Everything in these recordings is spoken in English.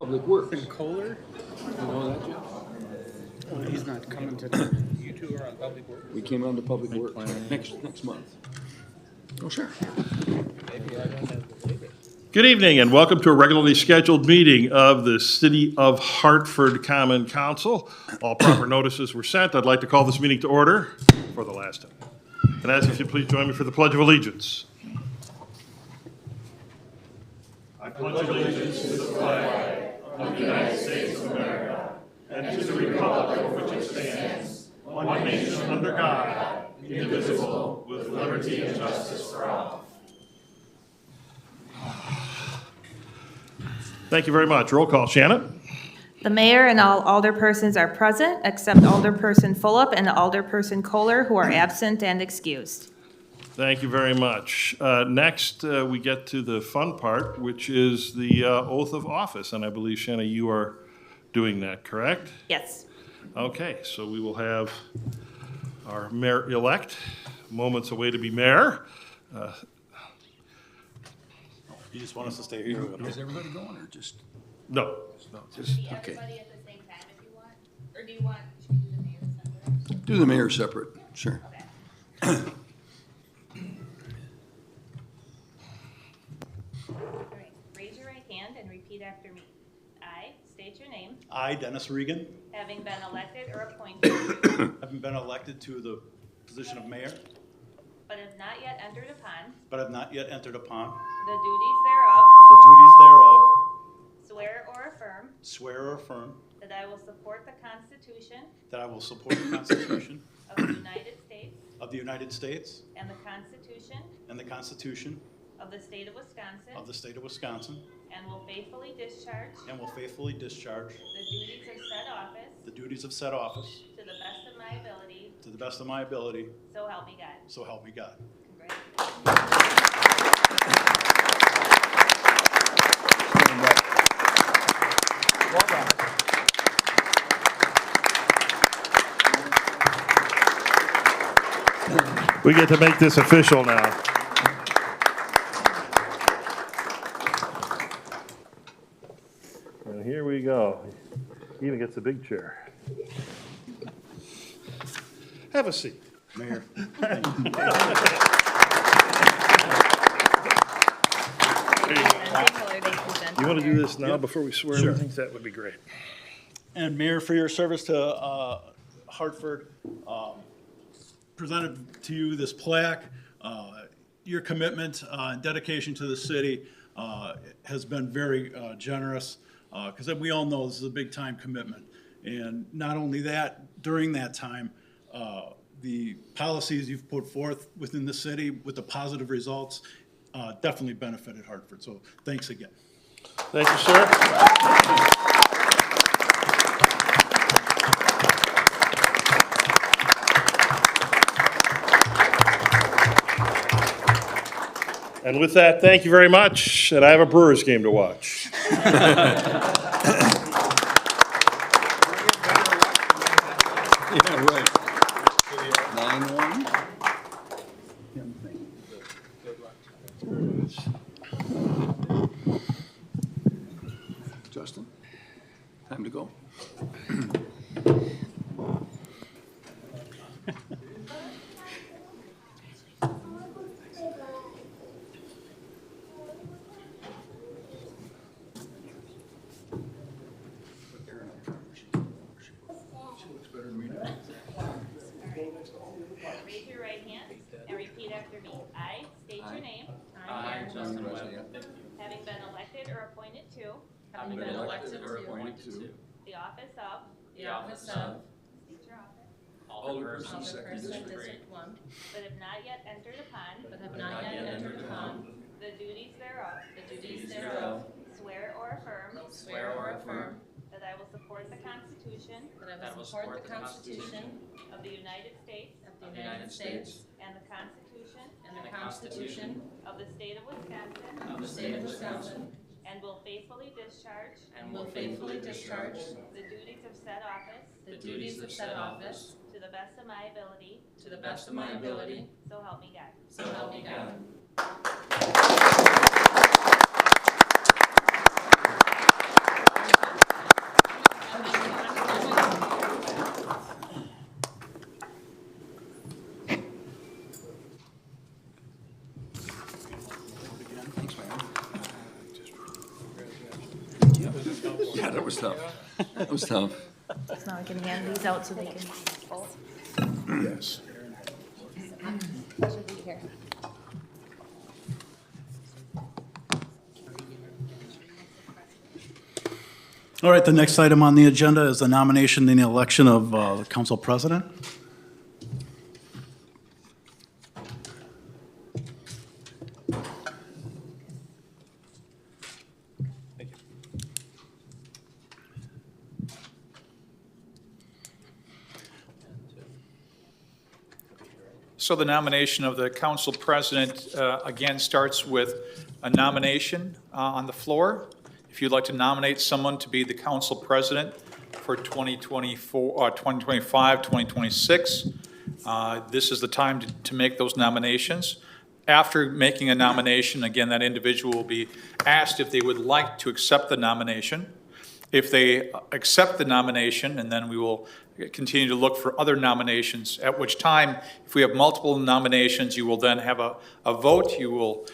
Public Works. And Kohler? You know that, Jeff? Oh, he's not coming today. You two are on Public Works? We came on to Public Works next month. Oh, sure. Good evening and welcome to a regularly scheduled meeting of the City of Hartford Common Council. All proper notices were sent. I'd like to call this meeting to order for the last time. And ask if you'd please join me for the Pledge of Allegiance. I pledge allegiance to the flag of the United States of America and to the republic for which it stands, one nation under God, indivisible, with liberty and justice for all. Thank you very much. Roll call, Shannon. The mayor and all alderpersons are present, except Alderperson Fulop and Alderperson Kohler, who are absent and excused. Thank you very much. Next, we get to the fun part, which is the oath of office. And I believe, Shanna, you are doing that, correct? Yes. Okay, so we will have our mayor-elect, moments away to be mayor. You just want us to stay here? Is everybody going or just? No, Just, Be okay. everybody at the same time if you want, or do you want, should we do the mayor separate? Do the mayor separate, sure. All right, raise your right hand and repeat after me. I state your name, I, Dennis Regan, having been elected or appointed, having been elected to the position of mayor, but have not yet entered upon but have not yet entered upon the duties thereof, the duties thereof, swear or affirm swear or affirm that I will support the Constitution that I will support the Constitution of the United States of the United States and the Constitution and the Constitution of the State of Wisconsin, of the State of Wisconsin, and will faithfully discharge and will faithfully discharge the duties of said office the duties of said office to the best of my ability, to the best of my ability, so help me God. so help me God. Congratulations. we get to make this official now. And here we go. He even gets a big chair. Have a seat. Mayor. You want to do this now before we swear? Sure. I think that would be great. And Mayor, for your service to Hartford, presented to you this plaque. Your commitment and dedication to the city has been very generous, because we all know this is a big-time commitment. And not only that, during that time, the policies you've put forth within the city with the positive results definitely benefited Hartford. So thanks again. Thank you, sir. And with that, thank you very much, and I have a Brewers game to watch. Yeah, right. 9-1. Justin, time to go. Raise your right hand and repeat after me. I state your name. I, Justin Webb, Having been elected or appointed to having been elected or appointed to the office of, the office of state your office, Alderperson, Second Alderperson, District, District One, but have not yet entered upon but have not yet entered upon the duties thereof, the duties thereof, swear or affirm swear or affirm that I will support the Constitution that I will support the Constitution of the United States of the United States and the Constitution and the Constitution of the State of Wisconsin, of the State of Wisconsin, and will faithfully discharge and will faithfully discharge the duties of said office the duties of said office to the best of my ability, to the best of my ability, so help me God. so help me God. Yeah, that was tough. That was tough. So now I can hand these out so they can. Yes. Pleasure to be here. All right, the next item on the agenda is the nomination and the election of the council president. So the nomination of the council president, again, starts with a nomination on the floor. If you'd like to nominate someone to be the council president for 2024, 2025, 2026, this is the time to make those nominations. After making a nomination, again, that individual will be asked if they would like to accept the nomination. If they accept the nomination, and then we will continue to look for other nominations, at which time, if we have multiple nominations, you will then have a vote. You will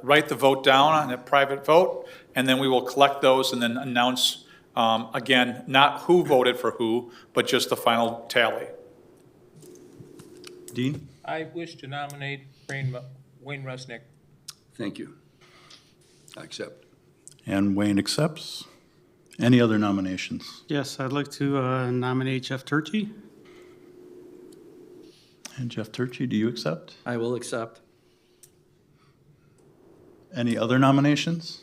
write the vote down on a private vote, and then we will collect those and then announce, again, not who voted for who, but just the final tally. Dean? I wish to nominate Wayne Rusnick. Thank you. I accept. And Wayne accepts. Any other nominations? Yes, I'd like to nominate Jeff Turkey. And Jeff Turkey, do you accept? I will accept. Any other nominations?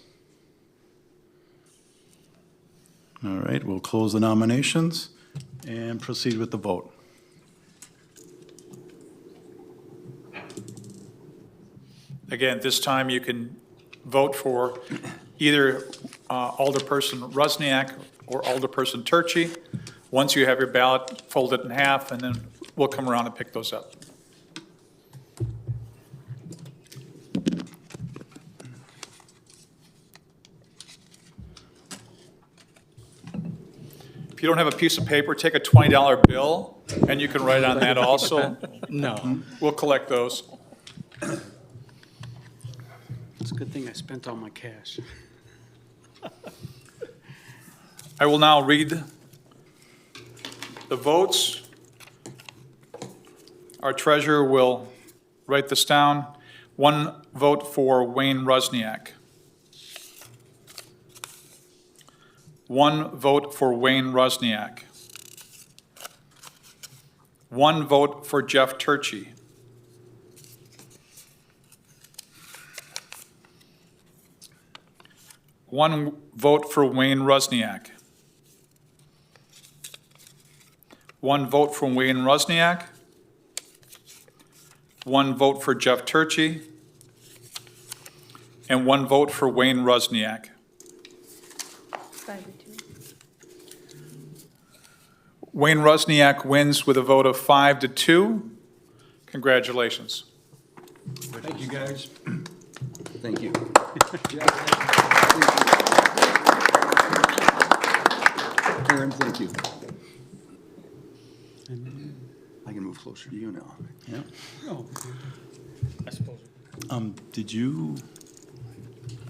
All right, we'll close the nominations and proceed with the vote. Again, this time you can vote for either Alderperson Rusniak or Alderperson Turkey. Once you have your ballot, fold it in half, and then we'll come around and pick those up. If you don't have a piece of paper, take a $20 bill, and you can write on that also. No. We'll collect those. It's a good thing I spent all my cash. I will now read the votes. Our treasurer will write this down. 1 vote for Wayne Rusniak. 1 vote for Wayne Rusniak. 1 vote for Jeff Turkey. 1 vote for Wayne Rusniak. 1 vote for Wayne Rusniak. 1 vote for Jeff Turkey. And 1 vote for Wayne Rusniak. 5 to 2. Wayne Rusniak wins with a vote of 5 to 2. Congratulations. Thank you, guys. Thank you. Aaron, thank you. I can move closer to you now. Yeah. Oh, I suppose.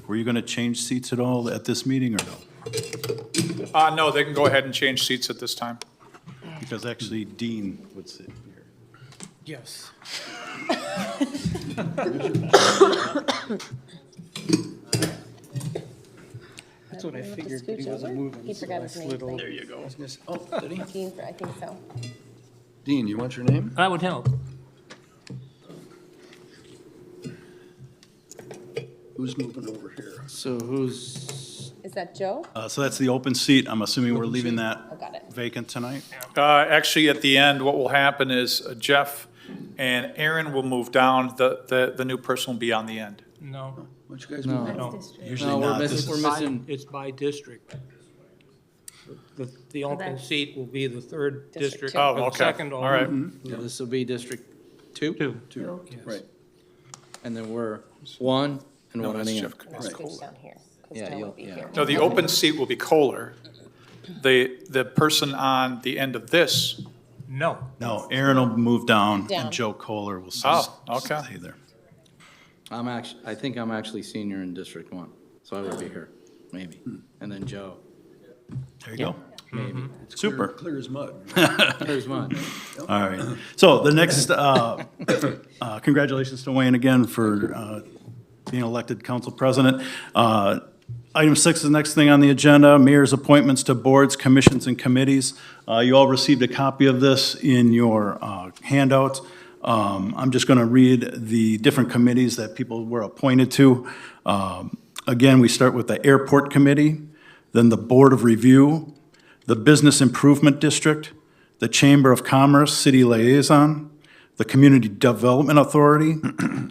Were you going to change seats at all at this meeting or no? No, they can go ahead and change seats at this time. Because actually Dean would sit here. Yes. that's what I Want to figured, but he scooch wasn't over? moving. He so forgot I his name, slid over. please. There you go. Oh, did he? Dean, I think so. Dean, you want your name? That would help. Who's moving over here? So who's, Is that Joe? So that's the open seat. I'm assuming we're leaving Oh, that got it. vacant tonight? Actually, at the end, what will happen is Jeff and Aaron will move down. The new person will be on the end. No. Why don't you guys No. move? No. District. Usually no, we're not. This missing, is- we're missing, It's by district. The open that's- seat will be the 3rd District district. two. Oh, or the okay. second All right. yeah, this will be District 2, 2. Right. and then we're 1 and No, 1 on that's the Jeff. end. I'll switch down here, because Yeah, Joe you'll- will be yeah. here. No, the open seat will be Kohler. The person on the end of this, No. No, Aaron will move down Down. and Joe Kohler will Oh, okay. stay there. I think I'm actually senior in District 1, so I would be here, maybe. And then Joe. There you go. It's Super. Clear as mud. There's one. All right. So the next, congratulations to Wayne again for being elected council president. Item 6 is the next thing on the agenda, mayor's appointments to boards, commissions, and committees. You all received a copy of this in your handout. I'm just going to read the different committees that people were appointed to. Again, we start with the Airport Committee, then the Board of Review, the Business Improvement District, the Chamber of Commerce City Liaison, the Community Development Authority,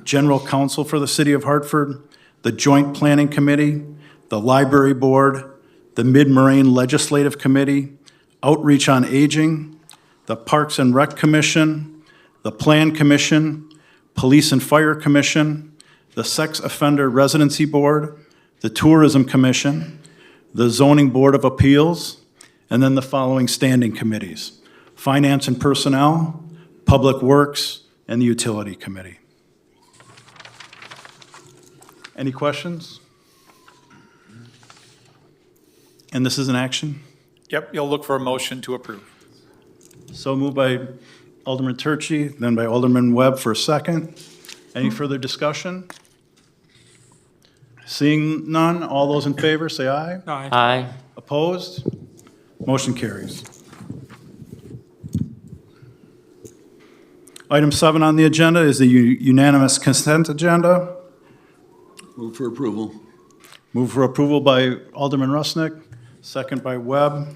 General Counsel for the City of Hartford, the Joint Planning Committee, the Library Board, the Mid-Moraine Legislative Committee, Outreach on Aging, the Parks and Rec Commission, the Plan Commission, Police and Fire Commission, the Sex Offender Residency Board, the Tourism Commission, the Zoning Board of Appeals, and then the following standing committees: Finance and Personnel, Public Works, and the Utility Committee. Any questions? And this is an action? Yep, you'll look for a motion to approve. So moved by Alderman Turchi, then by Alderman Webb for a second. Any further discussion? Seeing none, all those in favor, say aye. Aye. Opposed? Motion carries. Item 7 on the agenda is the unanimous consent agenda. Move for approval. Move for approval by Alderman Rusnick, second by Webb.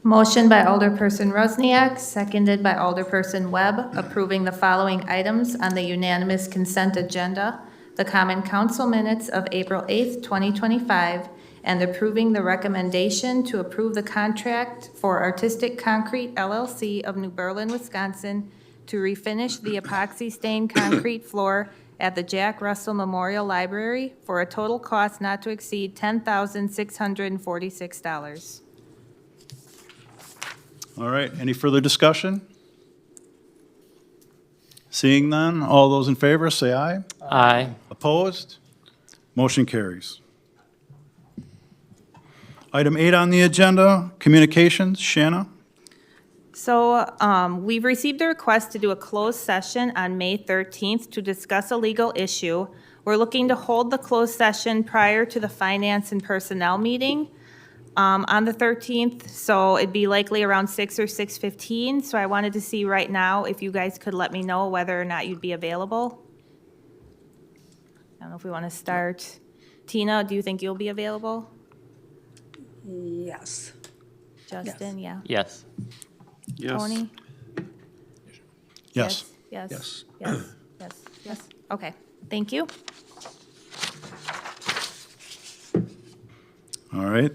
Motion by Alderperson Rusniak, seconded by Alderperson Webb, approving the following items on the unanimous consent agenda: the Common Council minutes of April 8th, 2025, and approving the recommendation to approve the contract for Artistic Concrete LLC of New Berlin, Wisconsin, to refinish the epoxy stained concrete floor at the Jack Russell Memorial Library for a total cost not to exceed $10,646. All right, any further discussion? Seeing none, all those in favor, say aye. Aye. Opposed? Motion carries. Item 8 on the agenda, communications. Shanna? So we've received a request to do a closed session on May 13th to discuss a legal issue. We're looking to hold the closed session prior to the Finance and Personnel meeting on the 13th, so it'd be likely around 6 or 6:15. So I wanted to see right now if you guys could let me know whether or not you'd be available. I don't know if we want to start. Tina, do you think you'll be available? Yes. Justin, yeah. Yes. Tony? Yes. Yes, Yes. yes, yes, yes. Okay, thank you. All right.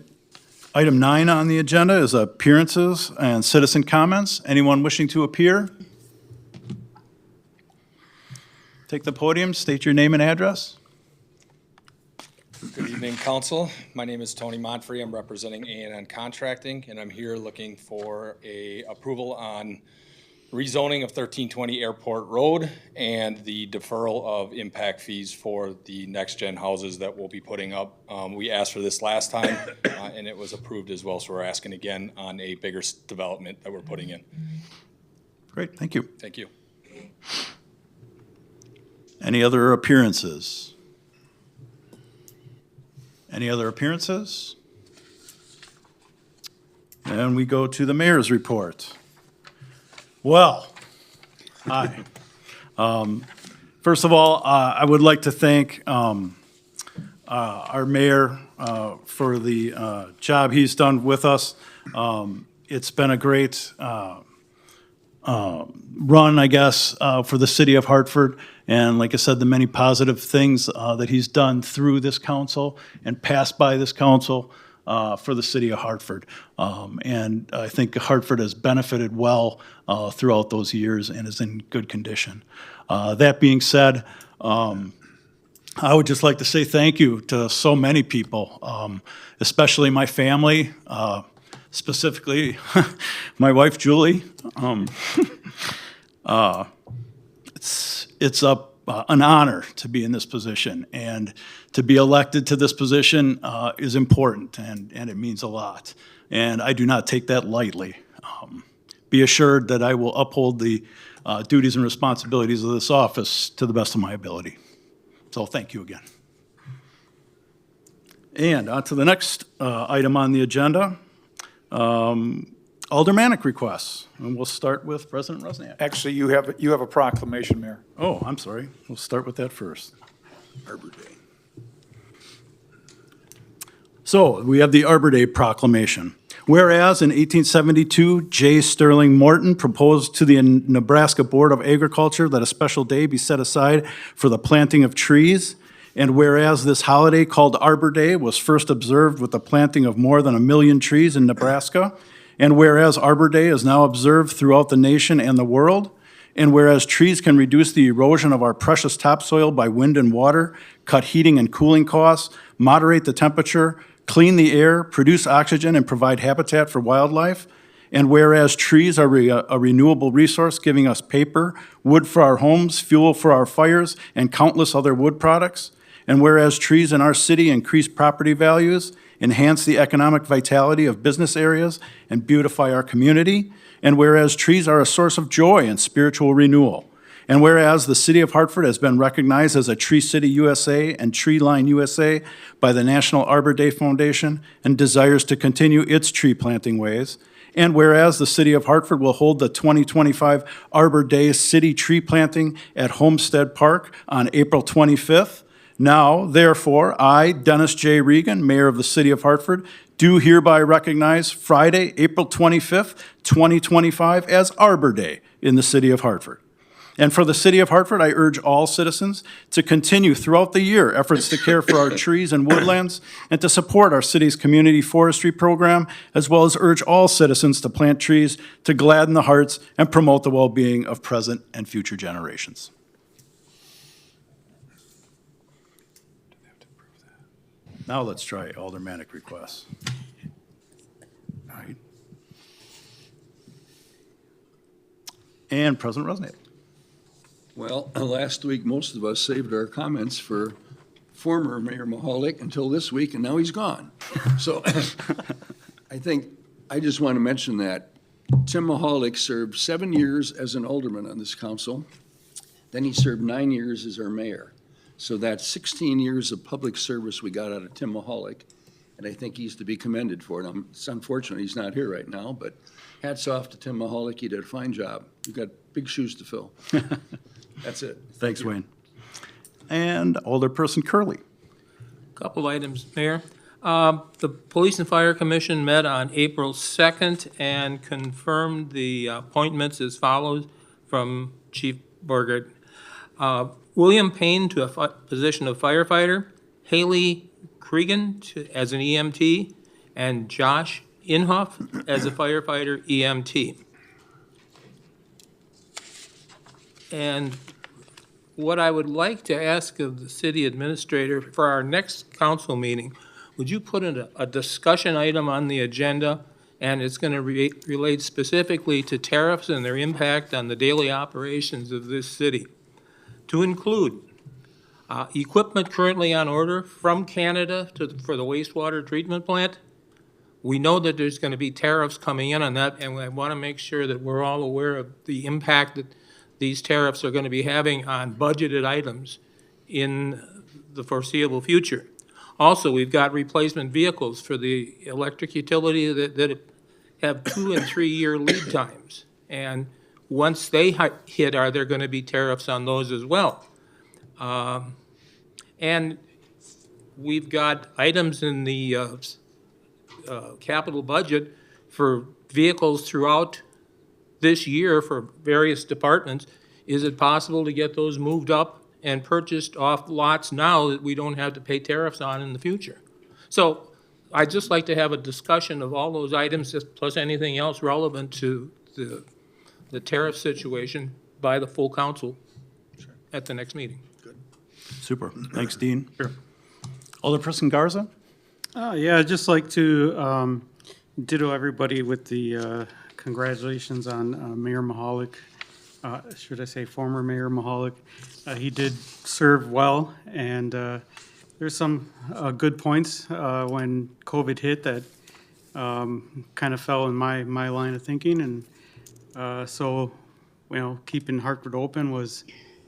Item 9 on the agenda is appearances and citizen comments. Anyone wishing to appear? Take the podium, state your name and address. Good evening, council. My name is Tony Monfrey. I'm representing A&N Contracting, and I'm here looking for a approval on rezoning of 1320 Airport Road and the deferral of impact fees for the next-gen houses that we'll be putting up. We asked for this last time, and it was approved as well, so we're asking again on a bigger development that we're putting in. Great, thank you. Thank you. Any other appearances? Any other appearances? And we go to the mayor's report. Well, hi. First of all, I would like to thank our mayor for the job he's done with us. It's been a great run, I guess, for the city of Hartford. And like I said, the many positive things that he's done through this council and passed by this council for the city of Hartford. And I think Hartford has benefited well throughout those years and is in good condition. That being said, I would just like to say thank you to so many people, especially my family, specifically my wife, Julie. It's an honor to be in this position, and to be elected to this position is important, and it means a lot. And I do not take that lightly. Be assured that I will uphold the duties and responsibilities of this office to the best of my ability. So thank you again. And on to the next item on the agenda, aldermanic requests. And we'll start with President Rusniak. Actually, you have a proclamation, Mayor. Oh, I'm sorry. We'll start with that first. Arbor Day. So we have the Arbor Day proclamation. Whereas in 1872, J. Sterling Morton proposed to the Nebraska Board of Agriculture that a special day be set aside for the planting of trees. And whereas this holiday called Arbor Day was first observed with the planting of more than 1 million trees in Nebraska. And whereas Arbor Day is now observed throughout the nation and the world. And whereas trees can reduce the erosion of our precious topsoil by wind and water, cut heating and cooling costs, moderate the temperature, clean the air, produce oxygen, and provide habitat for wildlife. And whereas trees are a renewable resource, giving us paper, wood for our homes, fuel for our fires, and countless other wood products. And whereas trees in our city increase property values, enhance the economic vitality of business areas, and beautify our community. And whereas trees are a source of joy and spiritual renewal. And whereas the City of Hartford has been recognized as a Tree City USA and Tree Line USA by the National Arbor Day Foundation and desires to continue its tree planting ways. And whereas the City of Hartford will hold the 2025 Arbor Day City Tree Planting at Homestead Park on April 25th. Now, therefore, I, Dennis J. Regan, Mayor of the City of Hartford, do hereby recognize Friday, April 25th, 2025 as Arbor Day in the City of Hartford. And for the City of Hartford, I urge all citizens to continue throughout the year efforts to care for our trees and woodlands and to support our city's community forestry program, as well as urge all citizens to plant trees to gladden the hearts and promote the well-being of present and future generations. Now let's try aldermanic requests. All right. And President Rusniak. Well, last week, most of us saved our comments for former Mayor Mahalik until this week, and now he's gone. So I think, I just want to mention that Tim Mahalik served 7 years as an alderman on this council. Then he served 9 years as our mayor. So that's 16 years of public service we got out of Tim Mahalik, and I think he's to be commended for it. It's unfortunate he's not here right now, but hats off to Tim Mahalik. He did a fine job. You've got big shoes to fill. That's it. Thanks, Wayne. And Alderperson Curley. Couple items, Mayor. The Police and Fire Commission met on April 2nd and confirmed the appointments as follows from Chief Borgert. William Payne to a position of firefighter, Haley Cregan as an EMT, and Josh Inhoff as a firefighter EMT. And what I would like to ask of the city administrator for our next council meeting, would you put in a discussion item on the agenda, and it's going to relate specifically to tariffs and their impact on the daily operations of this city, to include equipment currently on order from Canada for the wastewater treatment plant. We know that there's going to be tariffs coming in on that, and I want to make sure that we're all aware of the impact that these tariffs are going to be having on budgeted items in the foreseeable future. Also, we've got replacement vehicles for the electric utility that have 2 and 3 year lead times. And once they hit, are there going to be tariffs on those as well? And we've got items in the capital budget for vehicles throughout this year for various departments. Is it possible to get those moved up and purchased off lots now that we don't have to pay tariffs on in the future? So I'd just like to have a discussion of all those items, plus anything else relevant to the tariff situation by the full council at the next meeting. Super. Thanks, Dean. Sure. Alderperson Garza? Yeah, I'd just like to ditto everybody with the congratulations on Mayor Mahalik should I say, former Mayor Mahalik. He did serve well, and there's some good points when COVID hit that kind of fell in my line of thinking, and so, you know, keeping Hartford open was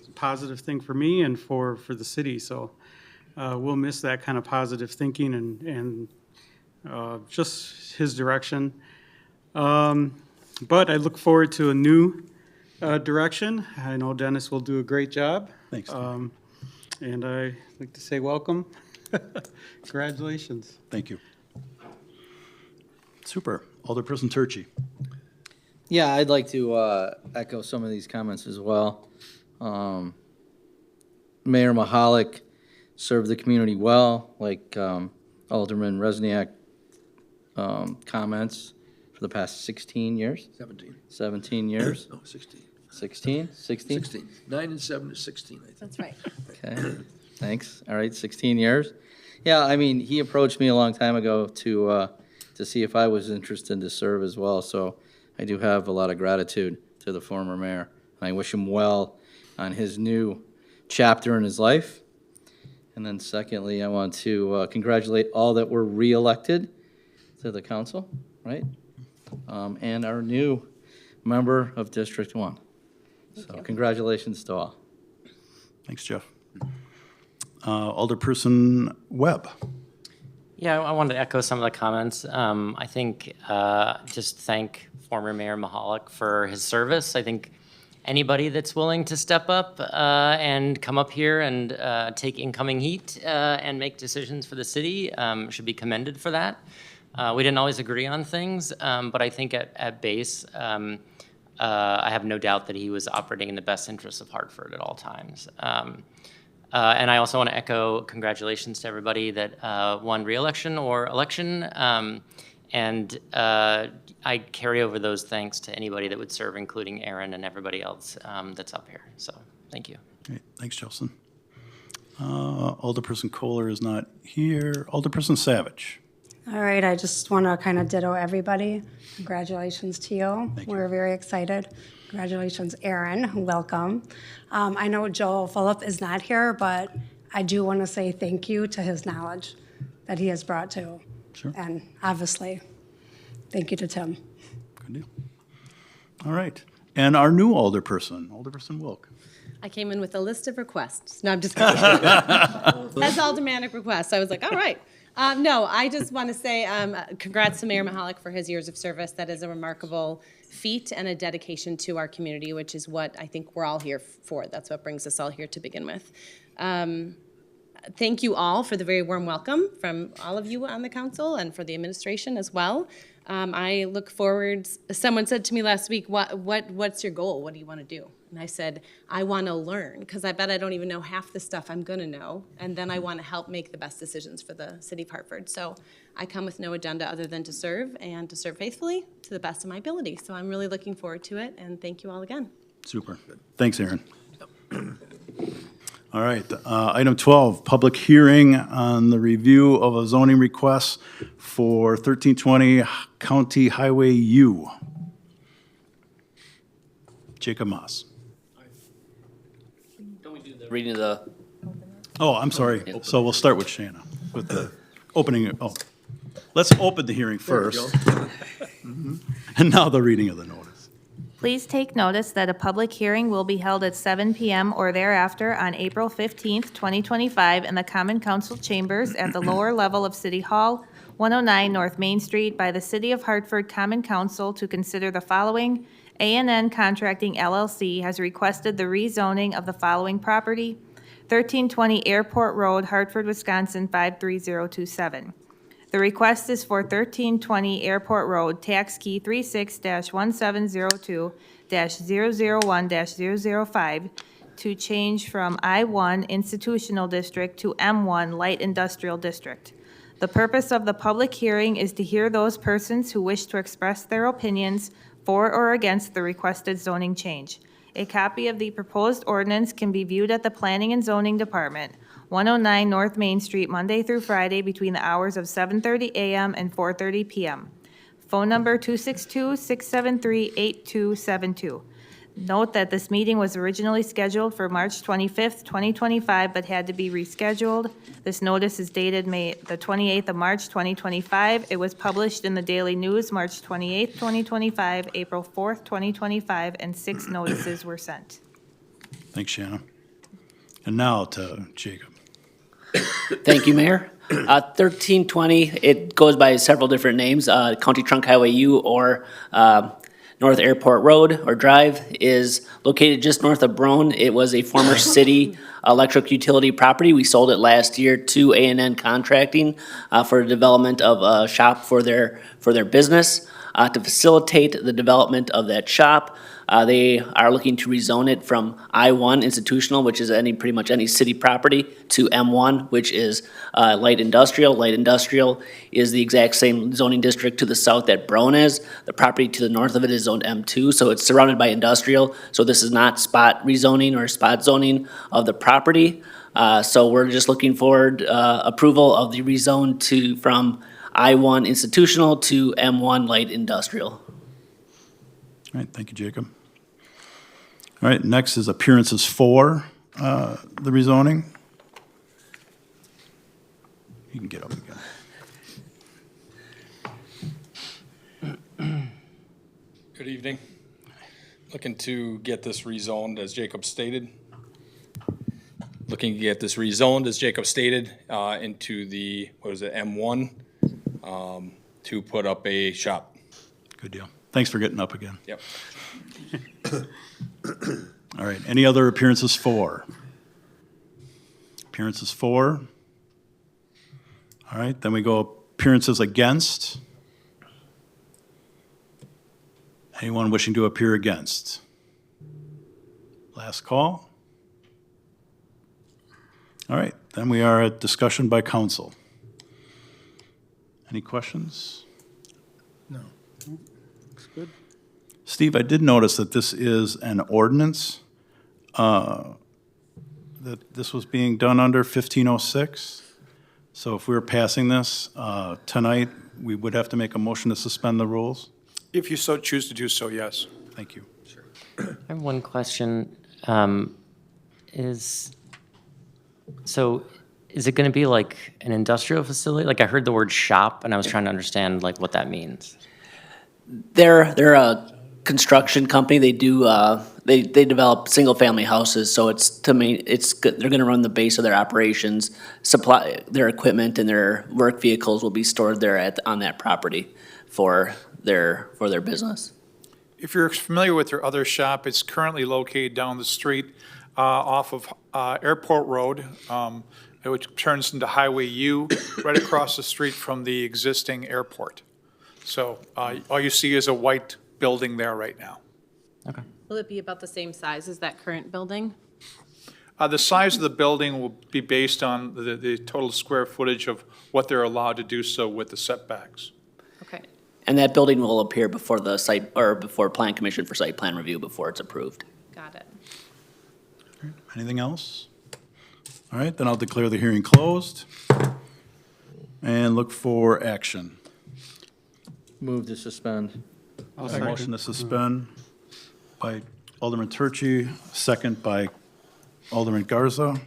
a positive thing for me and for the city, so we'll miss that kind of positive thinking and just his direction. But I look forward to a new direction. I know Dennis will do a great job. Thanks. And I like to say welcome. Congratulations. Thank you. Super. Alderperson Turchi. Yeah, I'd like to echo some of these comments as well. Mayor Mahalik served the community well, like Alderman Resniak comments, for the past 16 years, 17. 17 years, No, 16. 16, 16? 16. 9 and 7 is 16, I think. That's right. Okay, thanks. All right, 16 years. Yeah, I mean, he approached me a long time ago to see if I was interested to serve as well, so I do have a lot of gratitude to the former mayor. And I wish him well on his new chapter in his life. And then secondly, I want to congratulate all that were re-elected to the council, right? And our new member of District 1. So congratulations to all. Thanks, Jeff. Alderperson Webb. Yeah, I wanted to echo some of the comments. I think just thank former Mayor Mahalik for his service. I think anybody that's willing to step up and come up here and take incoming heat and make decisions for the city should be commended for that. We didn't always agree on things, but I think at base, I have no doubt that he was operating in the best interests of Hartford at all times. And I also want to echo congratulations to everybody that won re-election or election. And I carry over those thanks to anybody that would serve, including Aaron and everybody else that's up here. So thank you. Great. Thanks, Chelsea. Alderperson Kohler is not here. Alderperson Savage. All right, I just want to kind of ditto everybody. Congratulations to you. We're very excited. Congratulations, Aaron. Welcome. I know Joel Phillip is not here, but I do want to say thank you to his knowledge that he has brought to. Sure. And obviously, thank you to Tim. Good deal. All right. And our new alderperson, Alderperson Wilk. I came in with a list of requests. No, I'm just kidding. That's aldermanic requests. I was like, all right. No, I just want to say congrats to Mayor Mahalik for his years of service. That is a remarkable feat and a dedication to our community, which is what I think we're all here for. That's what brings us all here to begin with. Thank you all for the very warm welcome from all of you on the council and for the administration as well. I look forward, someone said to me last week, what's your goal? What do you want to do? And I said, I want to learn, because I bet I don't even know half the stuff I'm going to know, and then I want to help make the best decisions for the city of Hartford. So I come with no agenda other than to serve, and to serve faithfully to the best of my ability. So I'm really looking forward to it, and thank you all again. Super. Thanks, Aaron. All right. Item 12, public hearing on the review of a zoning request for 1320 County Highway U. Jacob Moss. Reading the Oh, I'm sorry. So we'll start with Shanna, with the opening. Oh, let's open the hearing first. And now the reading of the notice. Please take notice that a public hearing will be held at 7 p.m. or thereafter on April 15th, 2025, in the Common Council Chambers at the lower level of City Hall, 109 North Main Street, by the City of Hartford Common Council to consider the following. A&N Contracting LLC has requested the rezoning of the following property: 1320 Airport Road, Hartford, Wisconsin 53027. The request is for 1320 Airport Road, tax key 36-1702-001-005, to change from I-1 Institutional District to M1 Light Industrial District. The purpose of the public hearing is to hear those persons who wish to express their opinions for or against the requested zoning change. A copy of the proposed ordinance can be viewed at the Planning and Zoning Department, 109 North Main Street, Monday through Friday, between the hours of 7:30 a.m. and 4:30 p.m. Phone number 262-673-8272. Note that this meeting was originally scheduled for March 25th, 2025, but had to be rescheduled. This notice is dated May the 28th of March, 2025. It was published in the Daily News, March 28th, 2025, April 4th, 2025, and 6 notices were sent. Thanks, Shannon. And now to Jacob. Thank you, Mayor. 1320, it goes by several different names. County Trunk Highway U or North Airport Road or Drive is located just north of Brone. It was a former city electric utility property. We sold it last year to A&N Contracting for the development of a shop for their business. To facilitate the development of that shop, they are looking to rezone it from I-1 institutional, which is pretty much any city property, to M1, which is light industrial. Light industrial is the exact same zoning district to the south that Brone is. The property to the north of it is zoned M2, so it's surrounded by industrial. So this is not spot rezoning or spot zoning of the property. So we're just looking forward approval of the rezone from I-1 institutional to M1 light industrial. All right, thank you, Jacob. All right, next is appearances for the rezoning. You can get up again. Good evening. Looking to get this rezoned, as Jacob stated. Looking to get this rezoned, as Jacob stated, into the, M1, to put up a shop. Good deal. Thanks for getting up again. Yep. All right, any other appearances for? Appearances for? All right, then we go appearances against. Anyone wishing to appear against? Last call. All right, then we are at discussion by council. Any questions? No. Looks good. Steve, I did notice that this is an ordinance, that this was being done under 1506. So if we were passing this tonight, we would have to make a motion to suspend the rules? If you so choose to do so, yes. Thank you. I have one question. Is it going to be like an industrial facility? Like I heard the word shop and I was trying to understand like what that means. They're a construction company. They do they develop single family houses. So they're going to run the base of their operations, supply their equipment, and their work vehicles will be stored there on that property for their business. If you're familiar with their other shop, it's currently located down the street off of Airport Road, which turns into Highway U, right across the street from the existing airport. So all you see is a white building there right now. Okay. Will it be about the same size as that current building? The size of the building will be based on the total square footage of what they're allowed to do so with the setbacks. Okay. And that building will appear before the site, or before Plan Commission for site plan review before it's approved. Got it. Anything else? All right, then I'll declare the hearing closed and look for action. Move to suspend. Motion to suspend by Alderman Turchi, second by Alderman Garza.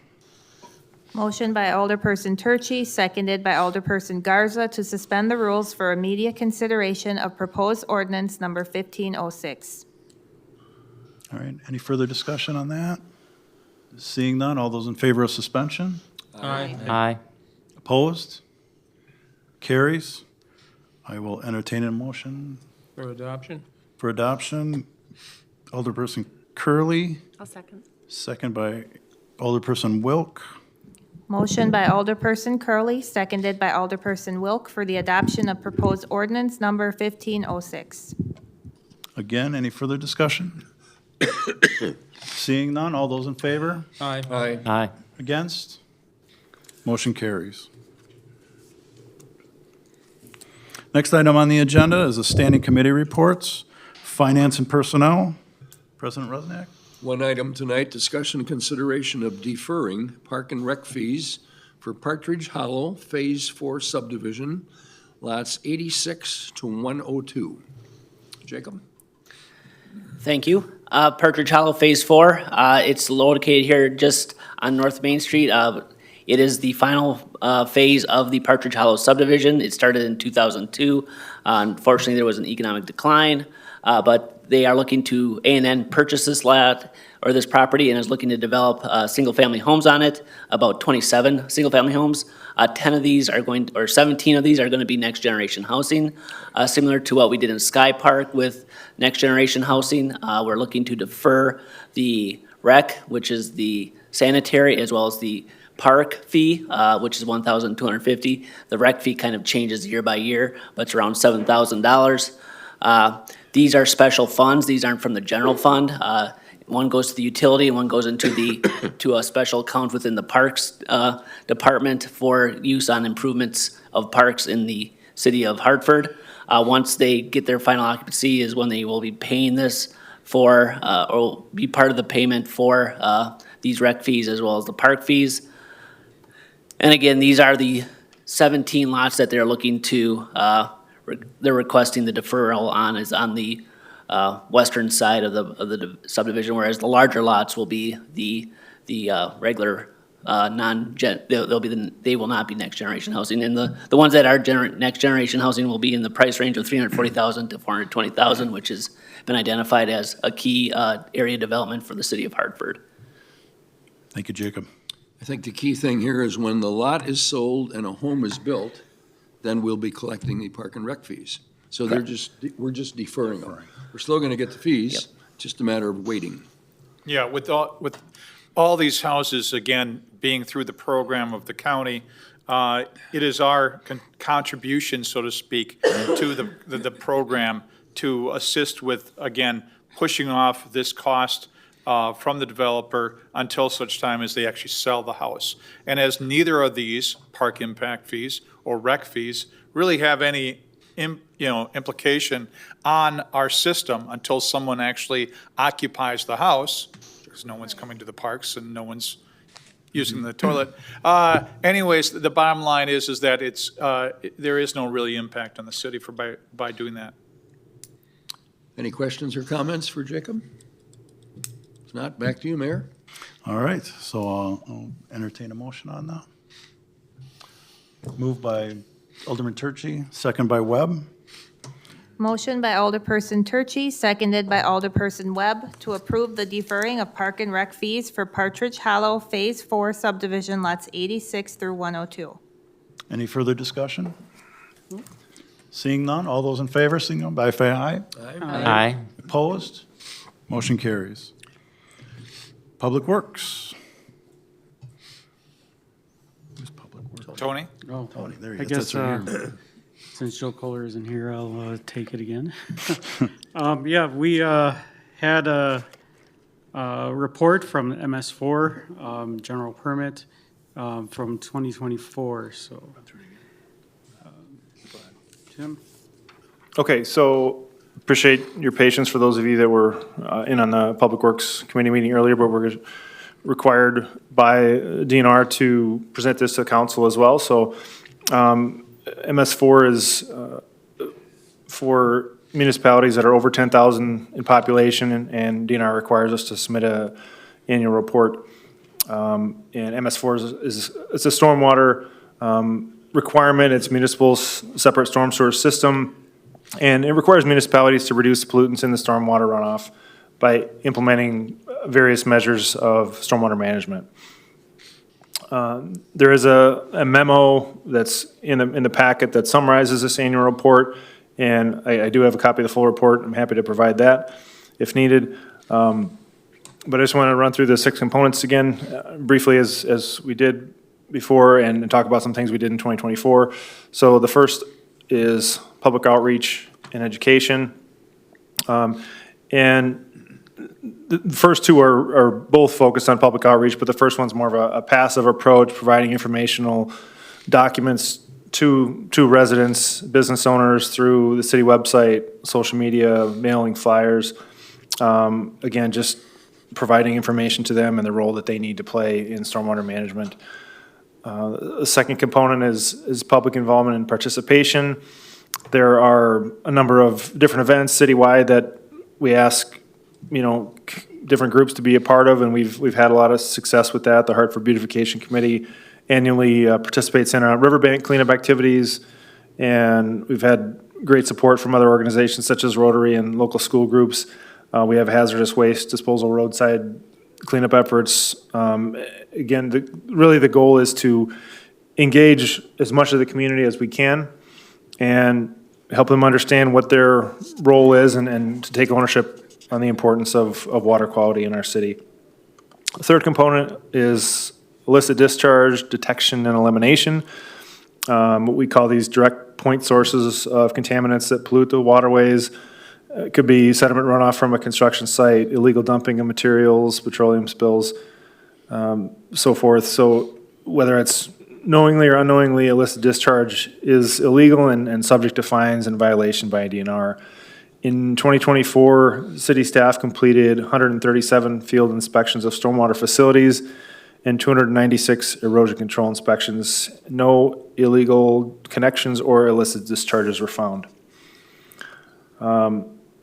Motion by Alderperson Turchi, seconded by Alderperson Garza to suspend the rules for immediate consideration of proposed ordinance number 1506. All right, any further discussion on that? Seeing none, all those in favor of suspension? Aye. Aye. Opposed? Carries. I will entertain a motion For adoption? for adoption. Alderperson Curley, I'll second. second by Alderperson Wilk. Motion by Alderperson Curley, seconded by Alderperson Wilk for the adoption of proposed ordinance number 1506. Again, any further discussion? Seeing none, all those in favor? Aye. Aye. Aye. Against? Motion carries. Next item on the agenda is the standing committee reports, finance and personnel. President Rusnak? One item tonight, discussion and consideration of deferring park and rec fees for Partridge Hollow Phase 4 subdivision, lots 86 to 102. Jacob? Thank you. Partridge Hollow Phase 4. It's located here just on North Main Street. It is the final phase of the Partridge Hollow subdivision. It started in 2002. Unfortunately, there was an economic decline, but they are looking to, A&N purchase this lot or this property and is looking to develop single-family homes on it, about 27 single-family homes. 10 of these are going, or 17 of these are going to be next-generation housing, similar to what we did in Sky Park with next-generation housing. We're looking to defer the rec, which is the sanitary, as well as the park fee, which is $1,250. The rec fee kind of changes year by year, but it's around $7,000. These are special funds. These aren't from the general fund. One goes to the utility and one goes into to a special account within the Parks Department for use on improvements of parks in the city of Hartford. Once they get their final occupancy is when they will be paying this for, or be part of the payment for these rec fees as well as the park fees. And again, these are the 17 lots that they're looking to, they're requesting the deferral on is on the western side of the subdivision, whereas the larger lots will be the regular they will not be next generation housing, and the ones that are next generation housing will be in the price range of $340,000 to $420,000, which has been identified as a key area development for the city of Hartford. Thank you, Jacob. I think the key thing here is when the lot is sold and a home is built, then we'll be collecting the park and rec fees. So we're just deferring them. We're still going to get the fees, just a matter of waiting. Yeah, with all these houses, again, being through the program of the county, it is our contribution, so to speak, to the program to assist with, again, pushing off this cost from the developer until such time as they actually sell the house. And as neither of these park impact fees or rec fees really have any implication on our system until someone actually occupies the house, because no one's coming to the parks and no one's using the toilet. Anyways, the bottom line is that it's there is no really impact on the city by doing that. Any questions or comments for Jacob? If not, back to you, Mayor. All right, so I'll entertain a motion on that. Moved by Alderman Turchi, second by Webb. Motion by Alderperson Turchi, seconded by Alderperson Webb, to approve the deferring of park and rec fees for Partridge Hollow Phase 4 subdivision lots 86 through 102. Any further discussion? Seeing none, all those in favor, signal by saying aye. Aye. Opposed? Motion carries. Public Works. Who's Public Works? Tony? Oh, Tony, there you I go. guess That's right here. since Joe Kohler isn't here, I'll take it again. Yeah, we had a report from MS4, general permit from 2024, so. Tim? Okay, so appreciate your patience for those of you that were in on the Public Works Committee meeting earlier, but we're required by DNR to present this to council as well. So MS4 is for municipalities that are over 10,000 in population, and DNR requires us to submit a annual report. And MS4 it's a stormwater requirement. It's municipal separate storm sewer system, and it requires municipalities to reduce pollutants in the stormwater runoff by implementing various measures of stormwater management. There is a memo that's in the packet that summarizes this annual report, and I do have a copy of the full report. I'm happy to provide that if needed. But I just want to run through the 6 components again briefly as we did before and talk about some things we did in 2024. So the first is public outreach and education. And the first two are both focused on public outreach, but the first one's more of a passive approach, providing informational documents to residents, business owners through the city website, social media, mailing flyers. Again, just providing information to them and the role that they need to play in stormwater management. The second component is public involvement and participation. There are a number of different events citywide that we ask different groups to be a part of, and we've had a lot of success with that. The Hartford Beautification Committee annually participates in our riverbank cleanup activities, and we've had great support from other organizations such as Rotary and local school groups. We have hazardous waste disposal, roadside cleanup efforts. Again, really the goal is to engage as much of the community as we can and help them understand what their role is and to take ownership on the importance of water quality in our city. The third component is illicit discharge, detection, and elimination. What we call these direct point sources of contaminants that pollute the waterways. It could be sediment runoff from a construction site, illegal dumping of materials, petroleum spills, so forth. So whether it's knowingly or unknowingly, illicit discharge is illegal and subject to fines and violation by a DNR. In 2024, city staff completed 137 field inspections of stormwater facilities and 296 erosion control inspections. No illegal connections or illicit discharges were found.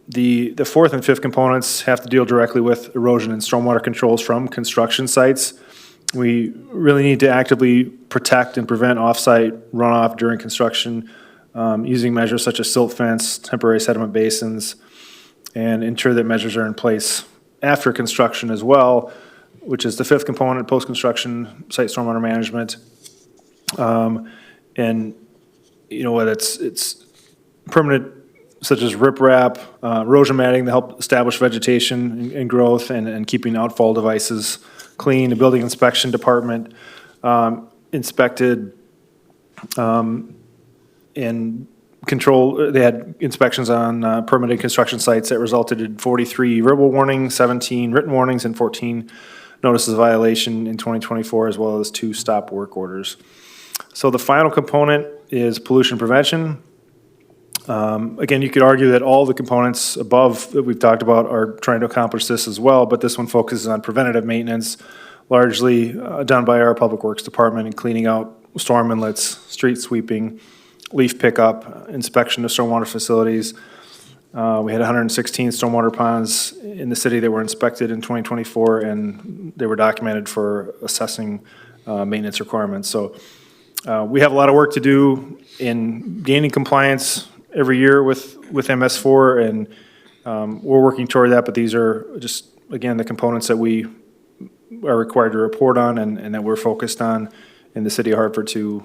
The fourth and fifth components have to deal directly with erosion and stormwater controls from construction sites. We really need to actively protect and prevent off-site runoff during construction using measures such as silt fence, temporary sediment basins, and ensure that measures are in place after construction as well, which is the fifth component, post-construction site stormwater management. And, whether it's permanent, such as riprap, erosion matting to help establish vegetation and growth and keeping outfall devices clean. The building inspection department inspected and control, they had inspections on permitted construction sites that resulted in 43 verbal warnings, 17 written warnings, and 14 notices of violation in 2024, as well as 2 stop work orders. So the final component is pollution prevention. Again, you could argue that all the components above that we've talked about are trying to accomplish this as well, but this one focuses on preventative maintenance, largely done by our Public Works Department in cleaning out storm inlets, street sweeping, leaf pickup, inspection of stormwater facilities. We had 116 stormwater ponds in the city that were inspected in 2024, and they were documented for assessing maintenance requirements. So we have a lot of work to do in gaining compliance every year with MS4, and we're working toward that, but these are just, again, the components that we are required to report on and that we're focused on in the city of Hartford to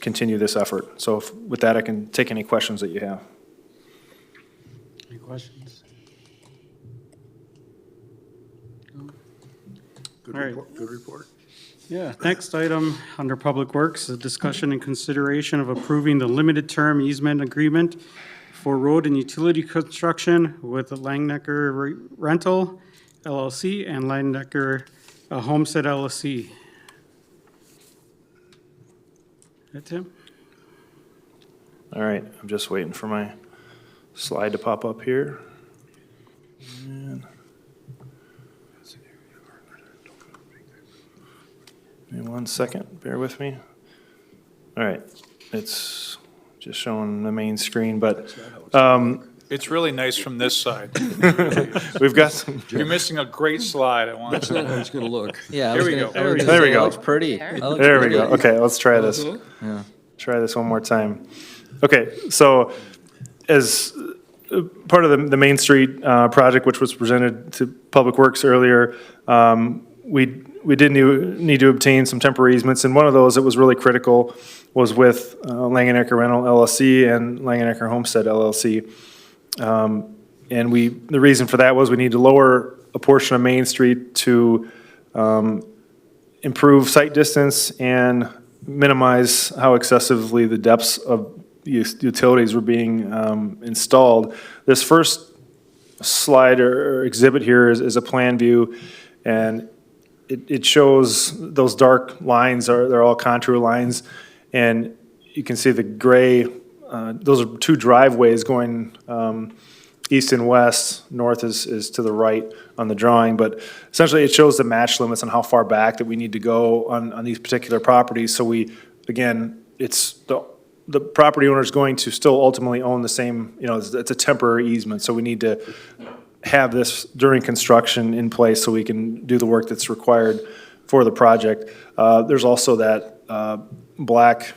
continue this effort. So with that, I can take any questions that you have. Any questions? Good All right. report. Good report. Yeah, next item under Public Works, a discussion and consideration of approving the limited term easement agreement for road and utility construction with Langnecker Rental LLC and Langnecker Homestead LLC. That Tim? All right, I'm just waiting for my slide to pop up here. And give me 1 second, bear with me. All right, it's just showing the main screen, but It's really nice from this side. we've got some. You're missing a great slide. I want That's not how it's gonna look. Yeah, Here we go. There we go. Looks pretty. That looks There we pretty. go. Okay, let's try this. Yeah. Try this one more time. Okay, so as part of the Main Street project, which was presented to Public Works earlier, we did need to obtain some temporary easements, and one of those that was really critical was with Langenecker Rental LLC and Langenecker Homestead LLC. And the reason for that was we need to lower a portion of Main Street to improve sight distance and minimize how excessively the depths of utilities were being installed. This first slide or exhibit here is a plan view, and it shows those dark lines they're all contour lines, and you can see the gray. Those are 2 driveways going east and west. North is to the right on the drawing, but essentially it shows the match limits on how far back that we need to go on these particular properties. So it's the property owner is going to still ultimately own the same, it's a temporary easement, so we need to have this during construction in place so we can do the work that's required for the project. There's also that black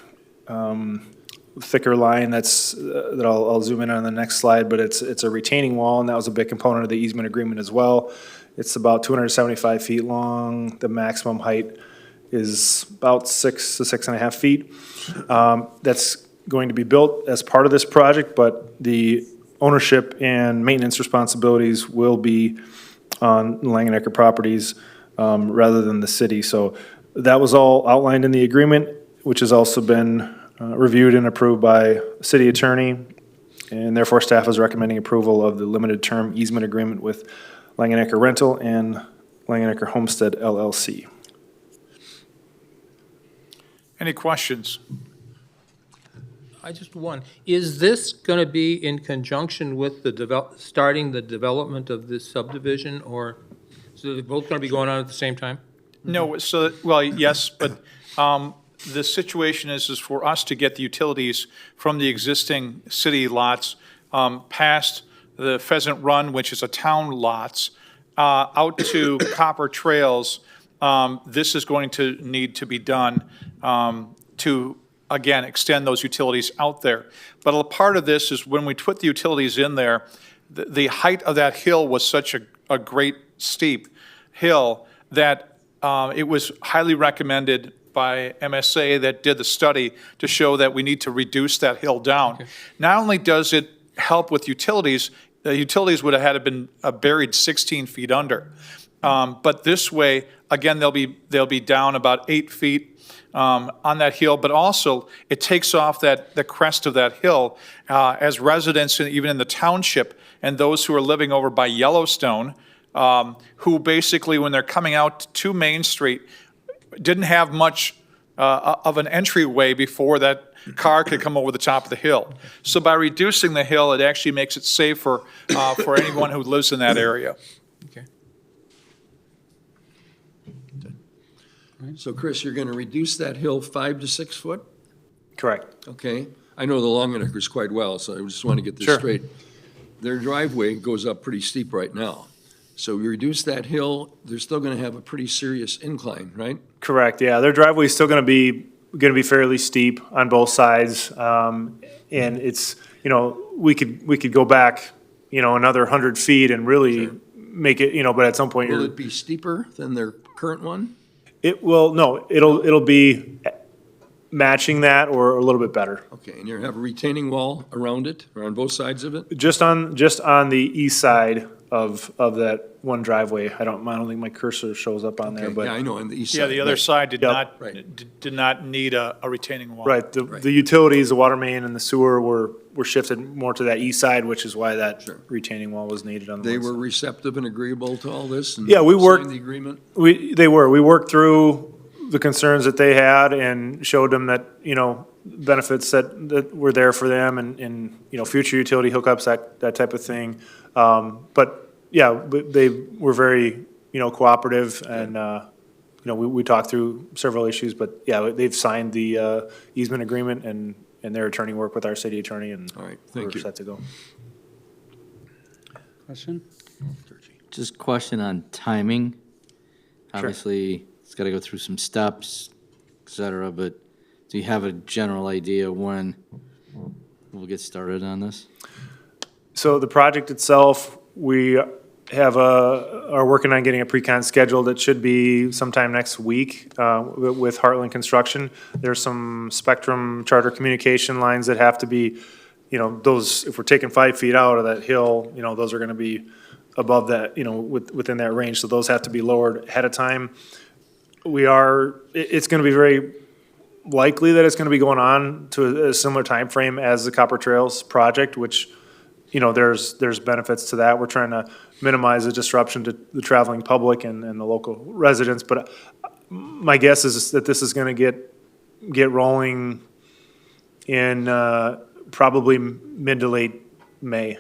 thicker line that I'll zoom in on the next slide, but it's a retaining wall, and that was a big component of the easement agreement as well. It's about 275 feet long. The maximum height is about 6 to 6.5 feet. That's going to be built as part of this project, but the ownership and maintenance responsibilities will be on Langenecker Properties rather than the city. So that was all outlined in the agreement, which has also been reviewed and approved by city attorney, and therefore staff is recommending approval of the limited term easement agreement with Langenecker Rental and Langenecker Homestead LLC. Any questions? I just one. Is this going to be in conjunction with the starting the development of this subdivision, or so they're both going to be going on at the same time? No, so, well, yes, but the situation is for us to get the utilities from the existing city lots past the Pheasant Run, which is a town lots, out to Copper Trails. This is going to need to be done to, again, extend those utilities out there. But a part of this is when we put the utilities in there, the height of that hill was such a great steep hill that it was highly recommended by MSA that did the study to show that we need to reduce that hill down. Okay. Not only does it help with utilities, the utilities would have had been buried 16 feet under. But this way, again, they'll be down about 8 feet on that hill, but also it takes off the crest of that hill as residents, even in the township, and those who are living over by Yellowstone, who basically, when they're coming out to Main Street, didn't have much of an entryway before that car could come over the top of the hill. So by reducing the hill, it actually makes it safer for anyone who lives in that area. Okay. So Chris, you're going to reduce that hill 5 to 6 foot? Correct. Okay. I know the Longeneckers quite well, so I just want to get this Sure. straight. Their driveway goes up pretty steep right now. So we reduce that hill, they're still going to have a pretty serious incline, right? Correct, yeah. Their driveway is still going to be fairly steep on both sides. And it's, we could go back, another 100 feet and really make it, but at some point Will it be steeper than their current one? It will, no, it'll be matching that or a little bit better. Okay, and you have a retaining wall around it, or on both sides of it? Just on the east side of that one driveway. I don't think my cursor shows up on there, Okay, but. yeah, I know, on the east side. Yeah, the other right. side did Yep. not need a retaining wall. Right, the utilities, the water main and the sewer were shifted more to that east side, which is why that retaining wall was needed on the They one were side. receptive and agreeable to all this? And Yeah, we worked- signed the agreement? We worked through the concerns that they had and showed them that, benefits that were there for them and future utility hookups, that type of thing. But yeah, they were very, cooperative and, we talked through several issues, but yeah, they've signed the easement agreement and their attorney worked with our city attorney and All right, thank we're you. set to go. Question? Just question on timing. Obviously, it's got to go through some steps, et cetera, but do you have a general idea when we'll get started on this? So the project itself, we are working on getting a pre-con scheduled. It should be sometime next week with Heartland Construction. There's some Spectrum Charter communication lines that have to be, those, if we're taking 5 feet out of that hill, those are going to be above that, within that range. So those have to be lowered ahead of time. It's going to be very likely that it's going to be going on to a similar time frame as the Copper Trails project, which there's benefits to that. We're trying to minimize the disruption to the traveling public and the local residents. But my guess is that this is going to get rolling in probably mid to late May.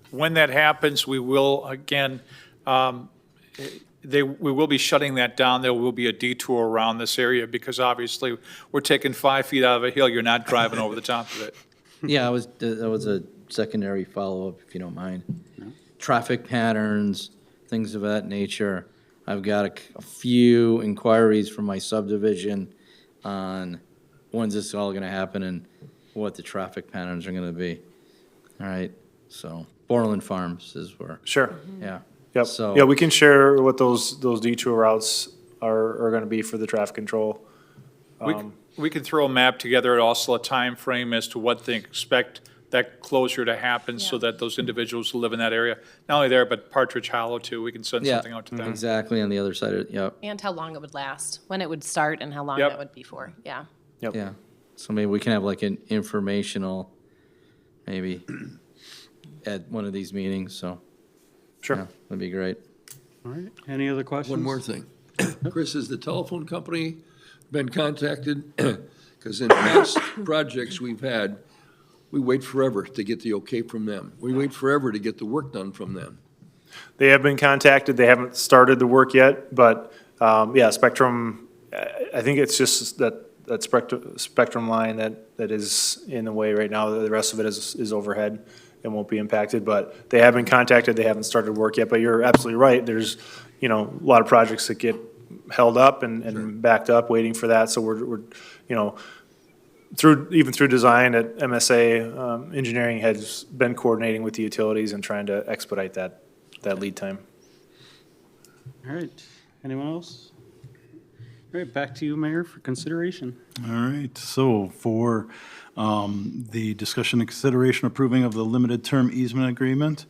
When that happens, we will, again, we will be shutting that down. There will be a detour around this area because obviously we're taking 5 feet out of a hill. You're not driving over the top of it. Yeah, that was a secondary follow-up, if you don't mind. Traffic patterns, things of that nature. I've got a few inquiries from my subdivision on when's this all gonna happen and what the traffic patterns are gonna be. All right, so Borland Farms is where, Sure. yeah. Yep. So- Yeah, we can share what those detour routes are gonna be for the traffic control. We can throw a map together and also a time frame as to what they expect that closure to happen so that those individuals who live in that area, not only there, but Partridge Hollow too, we can send Yeah, something out to them. exactly, on the other side of, yep, And how long it would last, when it would start and how long Yep. that would be for, yeah. Yep. yeah. So maybe we can have like an informational, maybe, at one of these meetings, so. Sure. yeah, That'd be great. All right, any other questions? One more thing. Chris, has the telephone company been contacted? Because in past projects we've had, we wait forever to get the okay from them. We wait forever to get the work done from them. They have been contacted. They haven't started the work yet, but, yeah, Spectrum, I think it's just that Spectrum line that is in the way right now. The rest of it is overhead and won't be impacted, but they have been contacted. They haven't started work yet, but you're absolutely right. There's, a lot of projects that get held up and backed up waiting for that. So we're through design at MSA, engineering has been coordinating with the utilities and trying to expedite that lead time. All right, anyone else? All right, back to you, Mayor, for consideration. All right, so for the discussion and consideration approving of the limited term easement agreement,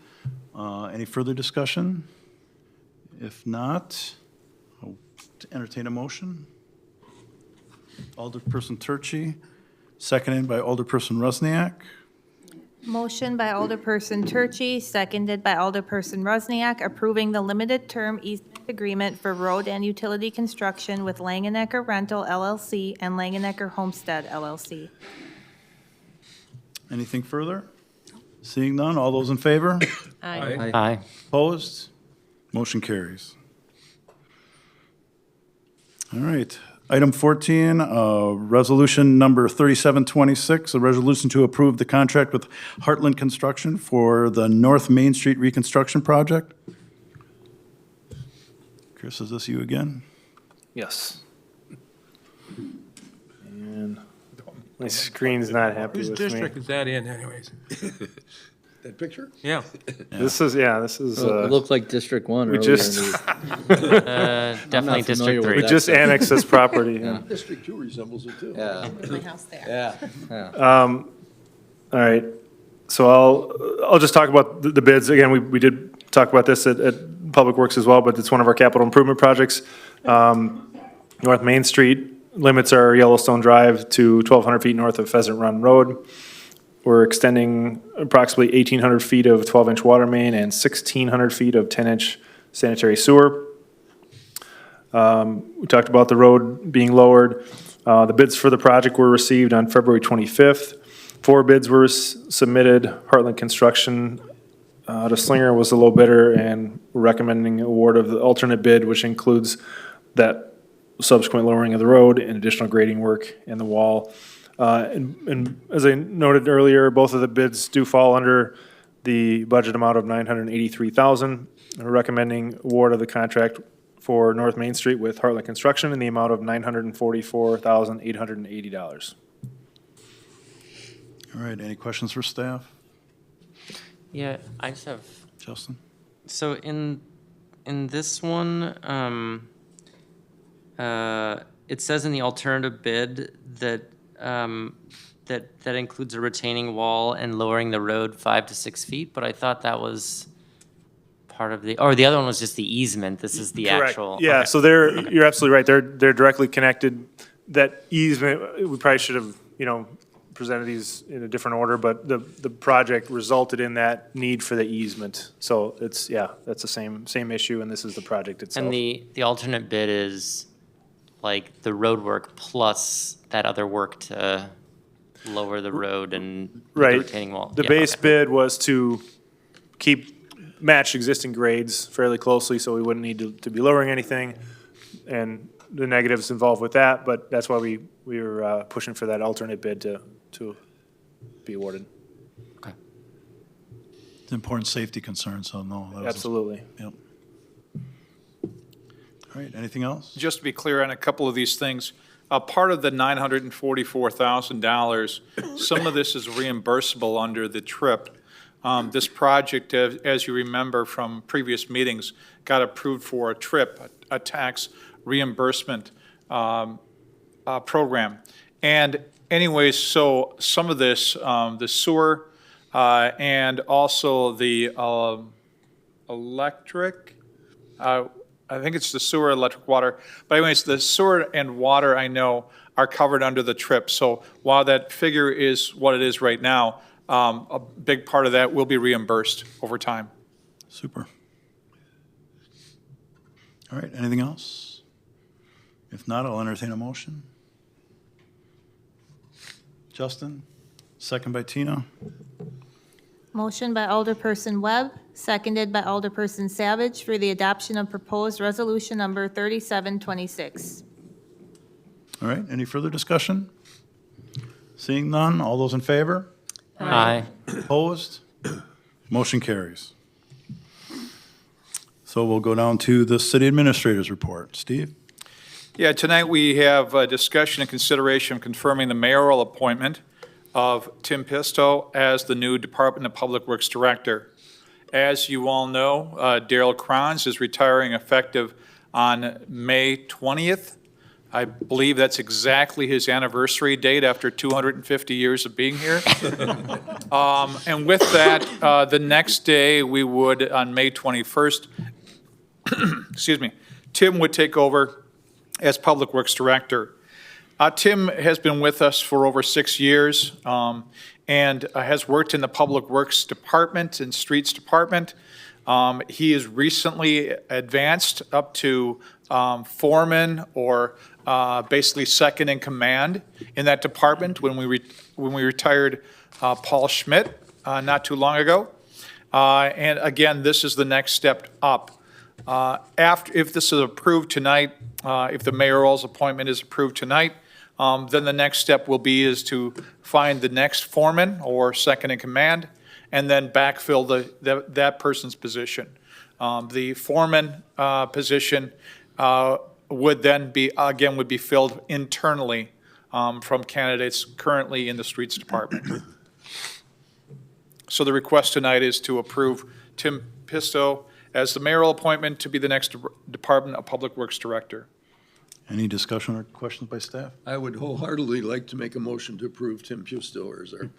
any further discussion? If not, I'll entertain a motion. Alderperson Turchi, seconded by Alderperson Rusniak. Motion by Alderperson Turchi, seconded by Alderperson Rusniak, approving the limited-term easement agreement for road and utility construction with Langenecker Rental LLC and Langenecker Homestead LLC. Anything further? Seeing none, all those in favor? Aye. Aye. Opposed? Motion carries. All right. Item 14, resolution number 3726, a resolution to approve the contract with Heartland Construction for the North Main Street reconstruction project. Chris, is this you again? Yes. And my screen's not happy Whose with me. district is that in anyways? That picture? Yeah. This is. It looked like District 1 we earlier in just- the. Definitely familiar District with 3. We that just stuff. annexed this property. Yeah. District 2 resembles it too. Yeah, My house there. yeah. All right, so I'll just talk about the bids. Again, we did talk about this at Public Works as well, but it's one of our capital improvement projects. North Main Street limits our Yellowstone Drive to 1,200 feet north of Pheasant Run Road. We're extending approximately 1,800 feet of 12-inch water main and 1,600 feet of 10-inch sanitary sewer. We talked about the road being lowered. The bids for the project were received on February 25th. 4 bids were submitted. Heartland Construction out of Slinger was the low bidder, and we're recommending award of the alternate bid, which includes that subsequent lowering of the road and additional grading work in the wall. And as I noted earlier, both of the bids do fall under the budget amount of $983,000. We're recommending award of the contract for North Main Street with Heartland Construction in the amount of $944,880. All right, any questions for staff? Yeah, I just have, Justin? so in this one, it says in the alternative bid that, that includes a retaining wall and lowering the road 5 to 6 feet, but I thought that was part of the, or the other one was just the easement. This is the Correct. actual. Yeah, okay. so you're absolutely right. They're directly connected. That easement, we probably should have, presented these in a different order, but the project resulted in that need for the easement. So it's, that's the same issue, and this is the project itself. And the alternate bid is like the road work plus that other work to lower the road and the Right. retaining wall. The Yeah, base okay. bid was to match existing grades fairly closely, so we wouldn't need to be lowering anything. And the negatives involved with that, but that's why we were pushing for that alternate bid to be awarded. Okay. It's an important safety concern, so no. that was- Absolutely. Yep. All right, anything else? Just to be clear on a couple of these things, part of the $944,000, some of this is reimbursable under the TRIP. This project, as you remember from previous meetings, got approved for a TRIP, a tax reimbursement program. And anyways, so some of this, the sewer and also the electric, I think it's the sewer, electric, water. But anyways, the sewer and water, I know, are covered under the TRIP. So while that figure is what it is right now, a big part of that will be reimbursed over time. Super. All right, anything else? If not, I'll entertain a motion. Justin, second by Tina. Motion by Alderperson Webb, seconded by Alderperson Savage for the adoption of proposed resolution number 3726. All right, any further discussion? Seeing none, all those in favor? Aye. Opposed? Motion carries. So we'll go down to the city administrator's report. Steve? Yeah, tonight we have a discussion and consideration of confirming the mayoral appointment of Tim Pisto as the new Department of Public Works Director. As you all know, Daryl Cronz is retiring effective on May 20th. I believe that's exactly his anniversary date after 250 years of being here. And with that, the next day, we would, on May 21st, excuse me, Tim would take over as Public Works Director. Tim has been with us for over 6 years and has worked in the Public Works Department and Streets Department. He is recently advanced up to foreman or basically second in command in that department when we retired Paul Schmidt not too long ago. And again, this is the next step up. If this is approved tonight, if the mayoral's appointment is approved tonight, then the next step will be is to find the next foreman or second in command, and then backfill that person's position. The foreman position would then be filled internally from candidates currently in the Streets Department. So the request tonight is to approve Tim Pisto as the mayoral appointment to be the next Department of Public Works Director. Any discussion or questions by staff? I would wholeheartedly like to make a motion to approve Tim Pisto as our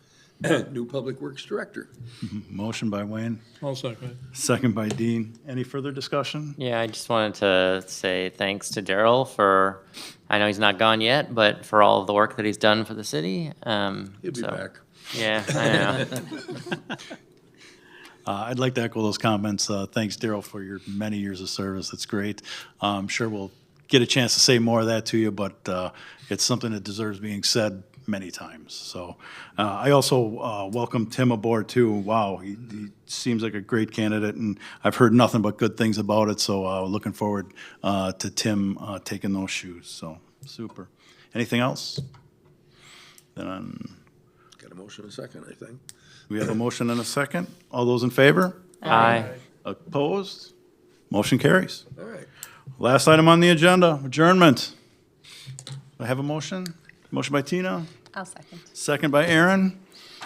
new Public Works Director. Motion by Wayne, I'll second. second by Dean. Any further discussion? Yeah, I just wanted to say thanks to Daryl for, I know he's not gone yet, but for all of the work that he's done for the city. He'll be So, back. Yeah, I know. I'd like to echo those comments. Thanks, Daryl, for your many years of service. That's great. I'm sure we'll get a chance to say more of that to you, but it's something that deserves being said many times. So I also welcome Tim aboard too. Wow, he seems like a great candidate, and I've heard nothing but good things about it. So looking forward to Tim taking those shoes. So super. Anything else? Then Got a motion and a second, I think. we have a motion and a second. All those in favor? Aye. Opposed? Motion carries. All right. Last item on the agenda, adjournment. Do I have a motion? Motion by Tina, I'll second. second by Aaron.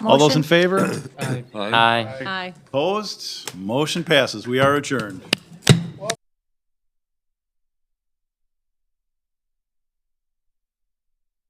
All those in Motion. favor? Aye. Aye. Opposed? Motion passes. We are adjourned.